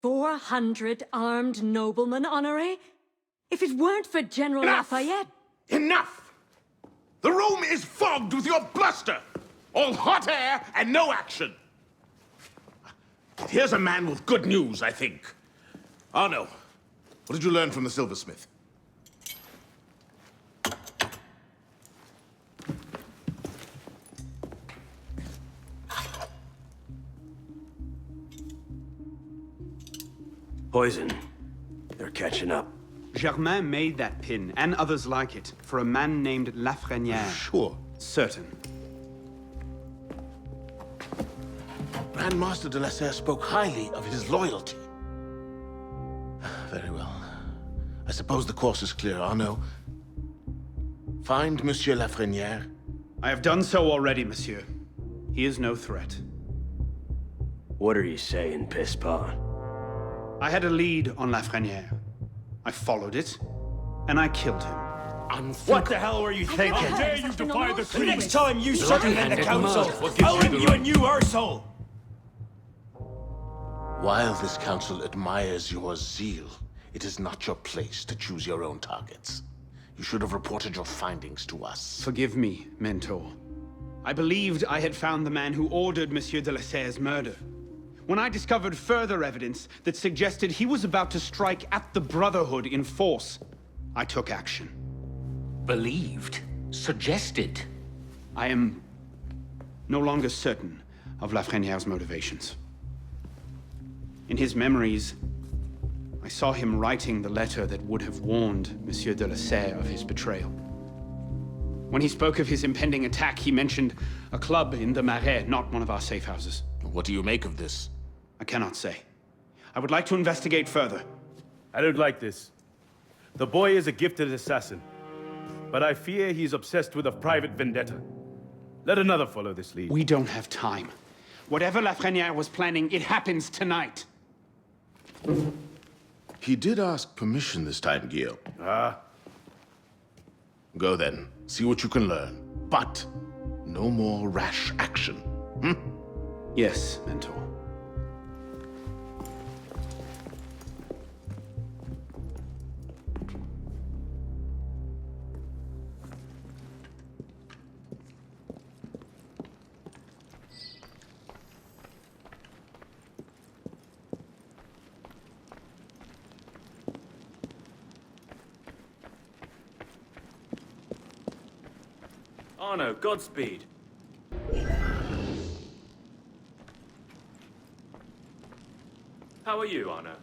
400 armed noblemen, Honoré? If it weren't for General Lafayette... Enough! The room is fogged with your bluster! All hot air and no action! Here's a man with good news, I think. Arno, what did you learn from the silversmith? Poison. They're catching up. Germain made that pin, and others like it, for a man named Lafreniere. Sure. Certain. Grandmaster de la Serre spoke highly of his loyalty. Very well. I suppose the course is clear, Arno. Find Monsieur Lafreniere. I have done so already, monsieur. He is no threat. What are you saying, Pisspot? I had a lead on Lafreniere. I followed it, and I killed him. What the hell were you thinking? How dare you defy the The next time you circumvent the council, I'll lend you a new arsehole! While this council admires your zeal, it is not your place to choose your own targets. You should have reported your findings to us. Forgive me, Mentor. I believed I had found the man who ordered Monsieur de la Serre's murder. When I discovered further evidence that suggested he was about to strike at the Brotherhood in force, I took action. Believed? Suggested? I am no longer certain of Lafreniere's motivations. In his memories, I saw him writing the letter that would have warned Monsieur de la Serre of his betrayal. When he spoke of his impending attack, he mentioned a club in the Marais, not one of our safe houses. What do you make of this? I cannot say. I would like to investigate further. I don't like this. The boy is a gifted assassin, but I fear he's obsessed with a private vendetta. Let another follow this lead. We don't have time. Whatever Lafreniere was planning, it happens tonight. He did ask permission this time, Guillaume. Ah. Go then. See what you can learn. But no more rash action. Yes, Mentor. Arno, Godspeed. How are you, Arno?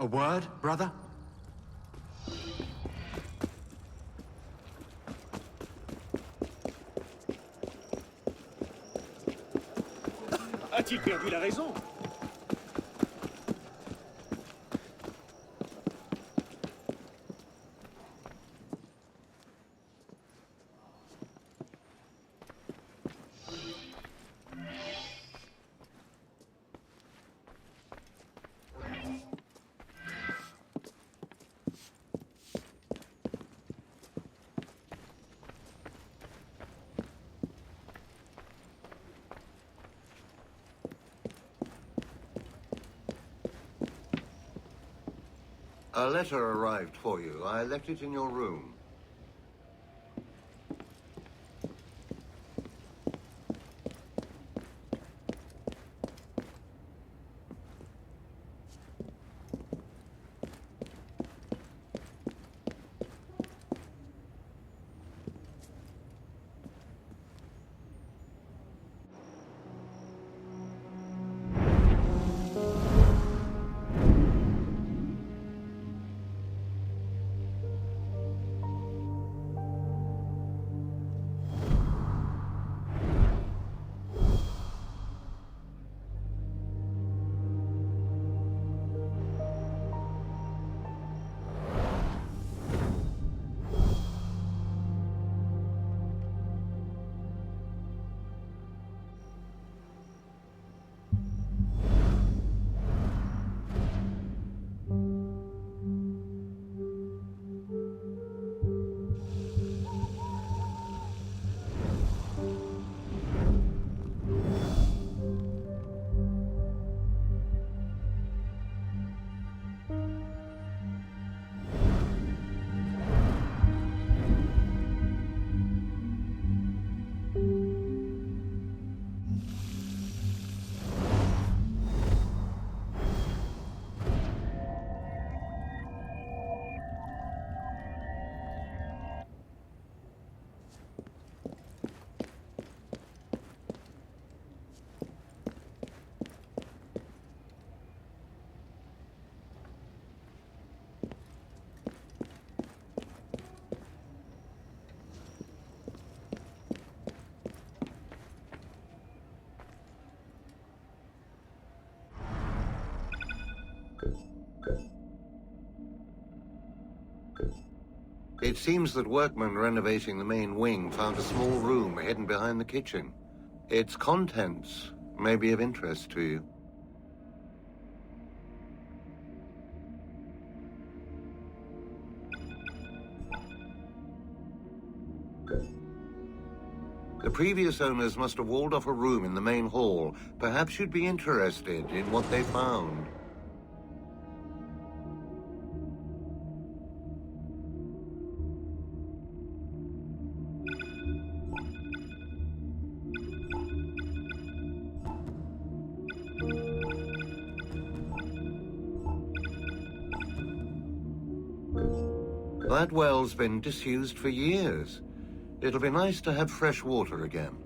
A word, brother? A-t-il perdu la raison? A letter arrived for you. I left it in your room. It seems that workmen renovating the main wing found a small room hidden behind the kitchen. Its contents may be of interest to you. The previous owners must have walled off a room in the main hall. Perhaps you'd be interested in what they found. That well's been disused for years. It'll be nice to have fresh water again.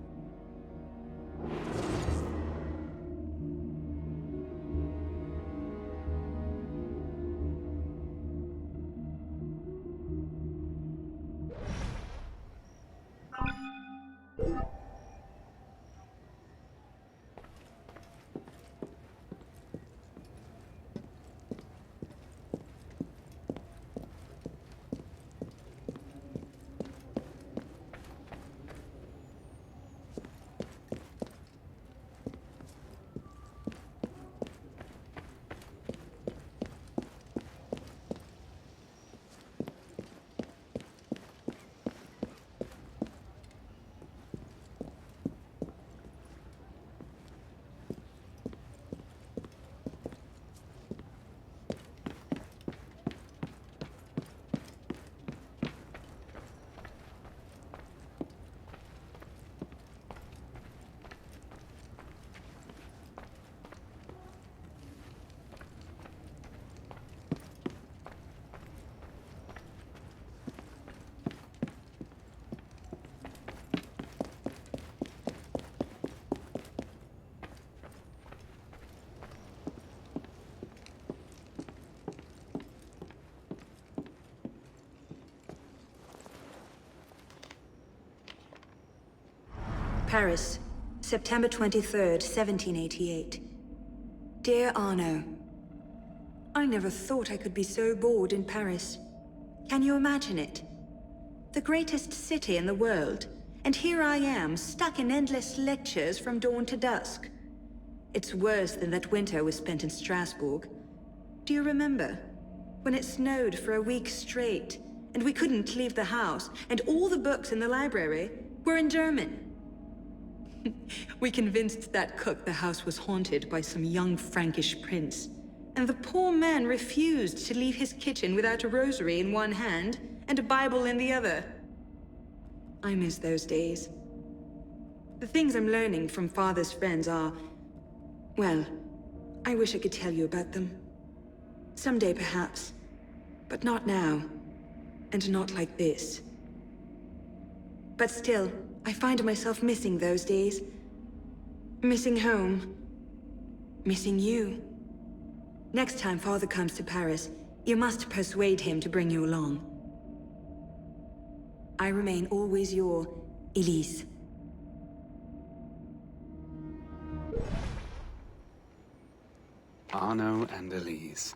Paris, September 23rd, 1788. Dear Arno, I never thought I could be so bored in Paris. Can you imagine it? The greatest city in the world, and here I am, stuck in endless lectures from dawn to dusk. It's worse than that winter we spent in Strasbourg. Do you remember? When it snowed for a week straight, and we couldn't leave the house, and all the books in the library were in German. We convinced that cook the house was haunted by some young Frankish prince, and the poor man refused to leave his kitchen without a rosary in one hand and a Bible in the other. I miss those days. The things I'm learning from Father's friends are... well, I wish I could tell you about them. Someday, perhaps. But not now. And not like this. But still, I find myself missing those days. Missing home. Missing you. Next time Father comes to Paris, you must persuade him to bring you along. I remain always your Elise. Arno and Elise.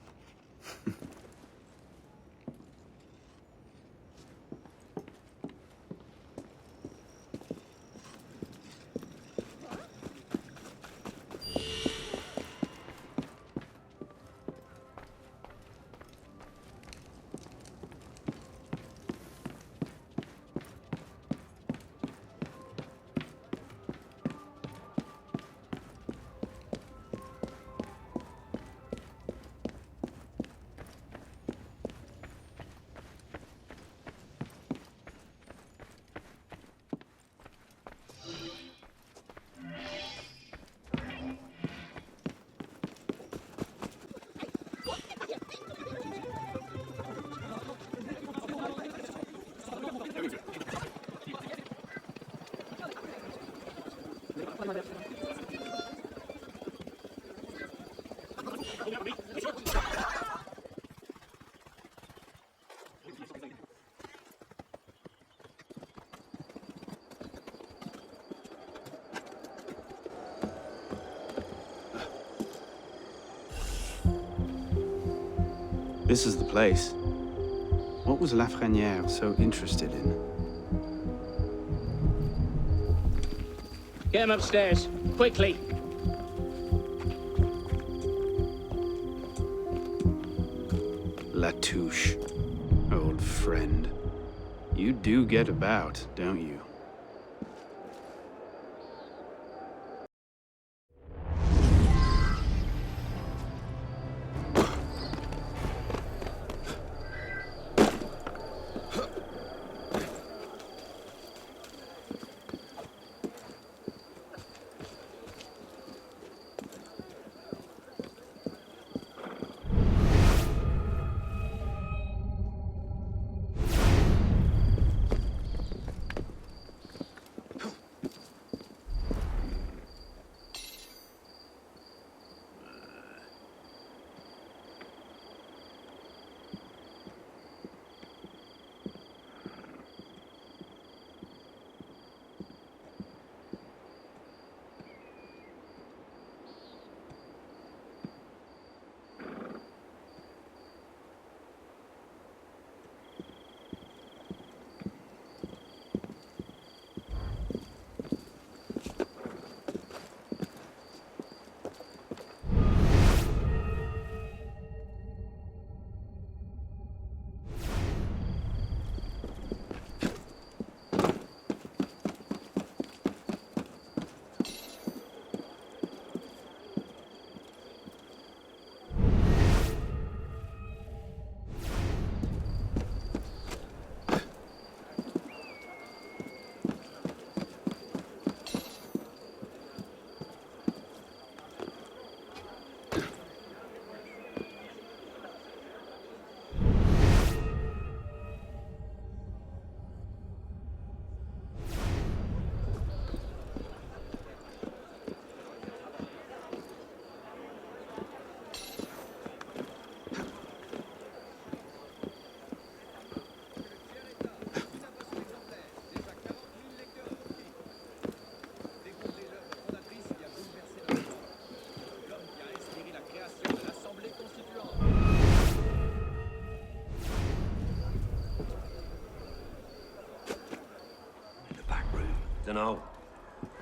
This is the place. What was Lafreniere so interested in? Get him upstairs, quickly. Latouche, old friend. You do get about, don't you? Dunno.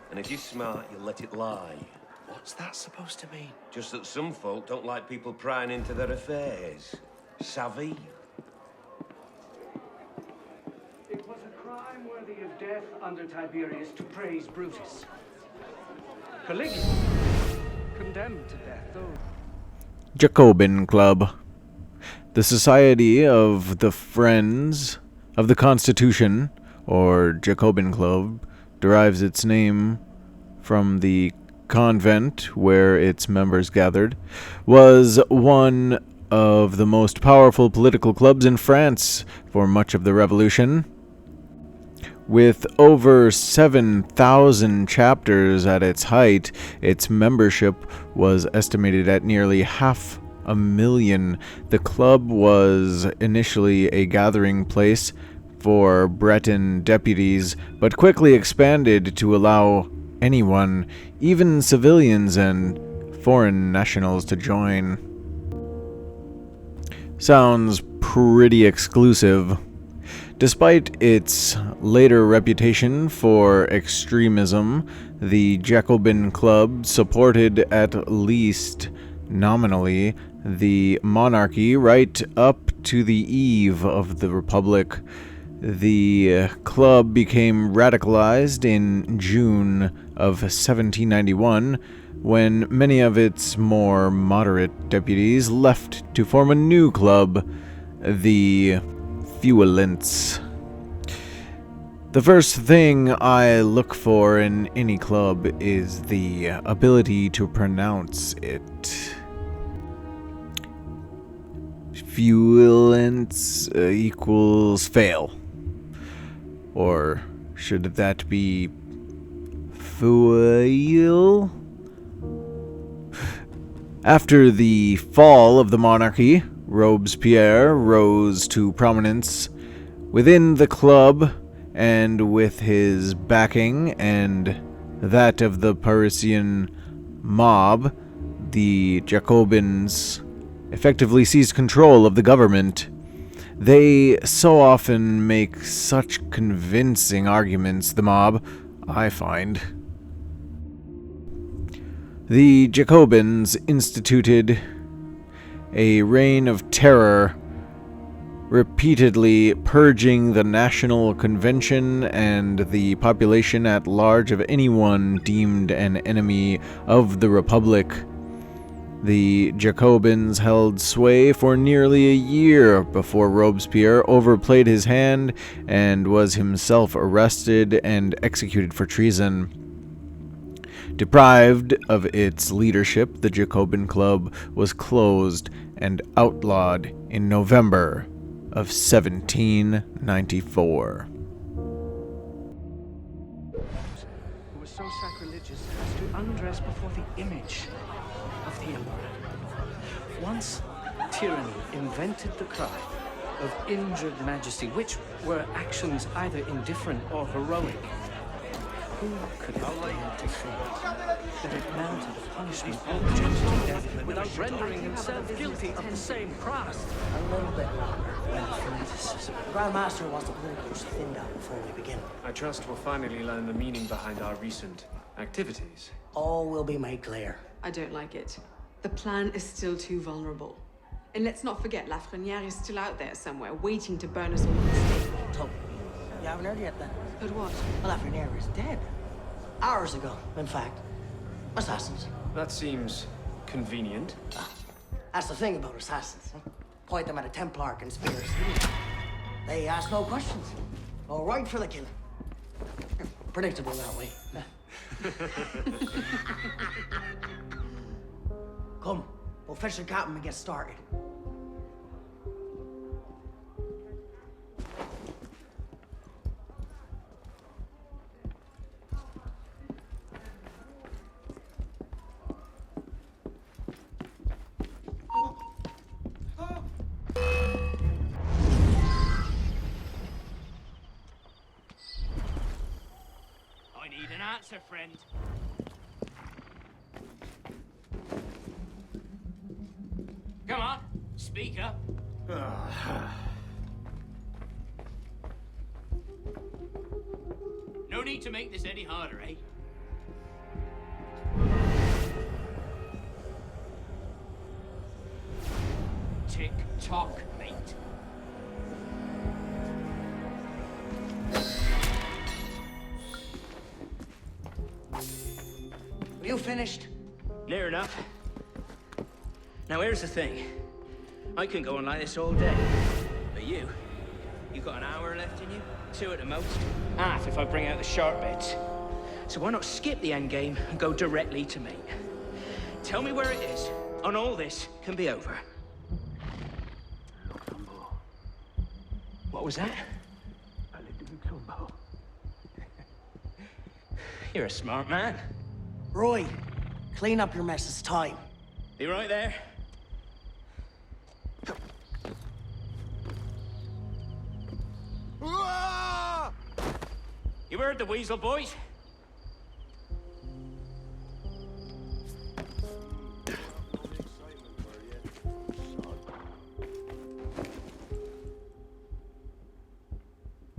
And if you're smart, you'll let it lie. What's that supposed to mean? Just that some folk don't like people prying into their affairs. Savvy? It was a crime worthy of death under Tiberius to praise Brutus. Caligula, condemned to death, though. Jacobin Club. The Society of the Friends of the Constitution, or Jacobin Club, derives its name from the convent where its members gathered, was one of the most powerful political clubs in France for much of the Revolution. With over 7,000 chapters at its height, its membership was estimated at nearly 500,000. The club was initially a gathering place for Breton deputies, but quickly expanded to allow anyone, even civilians and foreign nationals, to join. Sounds pretty exclusive. Despite its later reputation for extremism, the Jacobin Club supported, at least nominally, the monarchy right up to the eve of the Republic. The club became radicalized in June of 1791, when many of its more moderate deputies left to form a new club, the Fuelents. The first thing I look for in any club is the ability to pronounce it. Fuelents equals fail. Or should that be fuel? After the fall of the monarchy, Robespierre rose to prominence within the club, and with his backing and that of the Parisian mob, the Jacobins effectively seized control of the government. They so often make such convincing arguments, the mob, I find. The Jacobins instituted a reign of terror, repeatedly purging the National Convention and the population at large of anyone deemed an enemy of the Republic. The Jacobins held sway for nearly a year before Robespierre overplayed his hand and was himself arrested and executed for treason. Deprived of its leadership, the Jacobin Club was closed and outlawed in November of 1794. Who was so sacrilegious as to undress before the image of the emperor. Once, tyranny invented the cry of injured majesty, which were actions either indifferent or heroic. Who could have dared to think that it mounted a punishment object to death without rendering himself guilty of the same crime? A little bit longer. When fanaticism. Grandmaster wants to pull those thin down before we begin. I trust we'll finally learn the meaning behind our recent activities. All will be made clear. I don't like it. The plan is still too vulnerable. And let's not forget, Lafreniere is still out there somewhere, waiting to burn us all at the stake. So, you haven't heard yet then? But what? Well, Lafreniere is dead. Hours ago, in fact. Assassins. That seems convenient. That's the thing about assassins. Point them at a Templar conspiracy. They ask no questions. Go right for the killing. Predictable that way. Come, we'll fetch the captain and get started. Answer, friend. Come on, speak up. No need to make this any harder, eh? Tick-tock, mate. You finished? Near enough. Now here's the thing. I can go on like this all day. But you got an hour left in you? 2 at the most. Half if I bring out the sharp bits. So why not skip the end game and go directly to me? Tell me where it is, and all this can be over. What was that? You're a smart man. Roy, clean up your mess. It's time. Be right there. You heard the weasel, boys?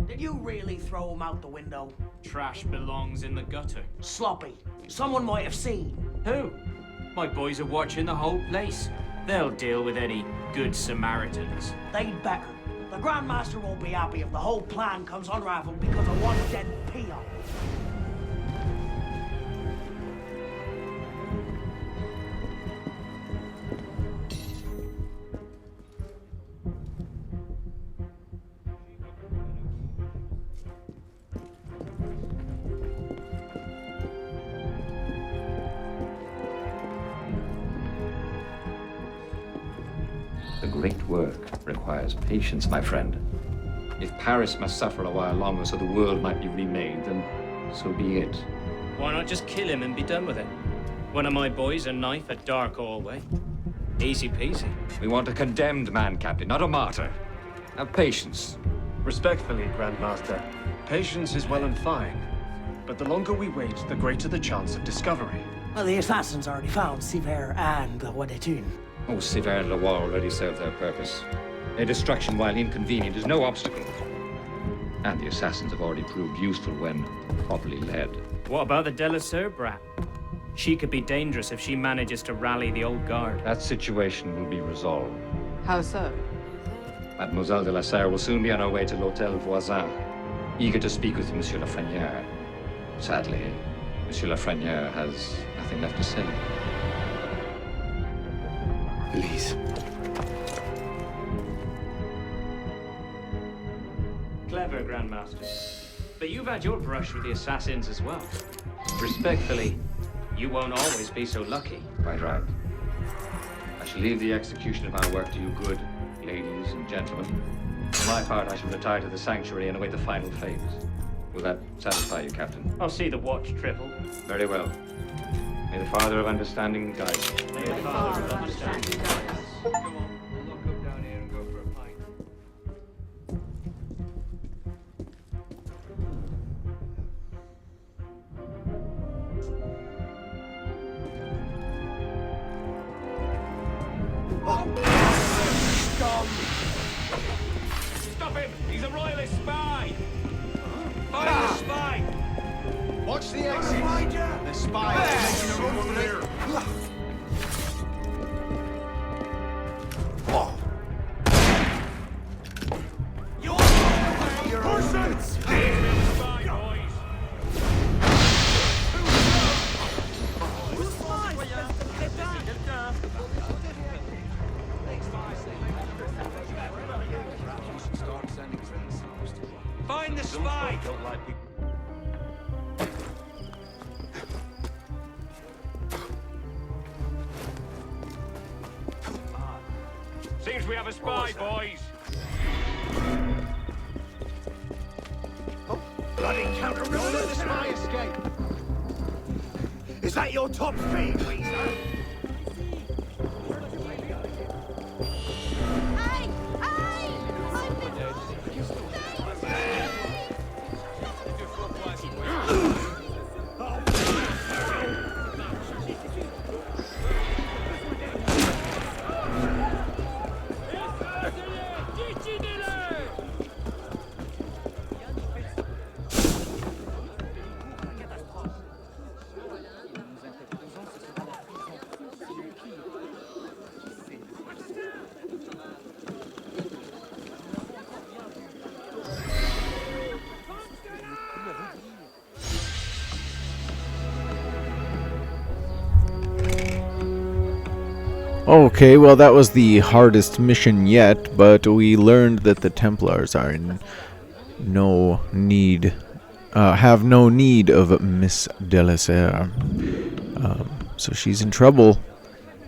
Did you really throw him out the window? Trash belongs in the gutter. Sloppy. Someone might have seen. Who? My boys are watching the whole place. They'll deal with any good Samaritans. They'd better. The Grandmaster won't be happy if the whole plan comes unraveled because of one dead peon. The great work requires patience, my friend. If Paris must suffer a while longer so the world might be remade, then so be it. Why not just kill him and be done with it? One of my boys, a knife, a dark hallway. Easy peasy. We want a condemned man, Captain, not a martyr. Have patience. Respectfully, Grandmaster, patience is well and fine. But the longer we wait, the greater the chance of discovery. Well, the assassin's already found Siver and the Wadetun. Oh, Sévère and Leroy already served their purpose. Their destruction, while inconvenient, is no obstacle. And the assassins have already proved useful when properly led. What about the Delaseur brat? She could be dangerous if she manages to rally the old guard. That situation will be resolved. How so? Mademoiselle de la Serre will soon be on her way to l'Hotel Voisin, eager to speak with Monsieur Lafreniere. Sadly, Monsieur Lafreniere has nothing left to say. Elise. Clever, Grandmaster. But you've had your brush with the assassins as well. Respectfully, you won't always be so lucky. Quite right. I shall leave the execution of my work to you good ladies and gentlemen. For my part, I shall retire to the sanctuary and await the final phase. Will that satisfy you, Captain? I'll see the watch triple. Very well. May the Father of Understanding guide you. May the Father of Understanding guide us. Come on, we'll lock up down here and go for a pint. Stop him! He's a royalist spy! Find the spy! Watch the exit. The spy is making a run for it. You're persons! Spy, boys! Find the spy! Don't like people. Seems we have a spy, boys. Bloody counter! Don't let the spy escape! Is that your top speed, Weezer? Okay, well that was the hardest mission yet, but we learned that the Templars are in no need, have no need of Miss Delasere. So she's in trouble,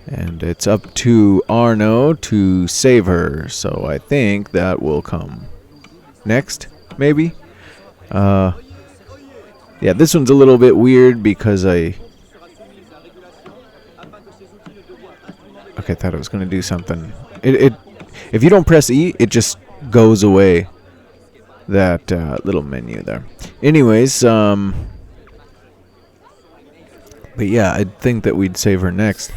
and it's up to Arno to save her, so I think that will come next, maybe? Yeah, this one's a little bit weird because I thought it was going to do something. If you don't press E, it just goes away. That little menu there. Anyways, but yeah, I think that we'd save her next.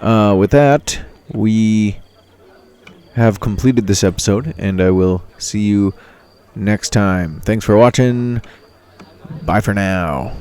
With that, we have completed this episode, and I will see you next time. Thanks for watching. Bye for now.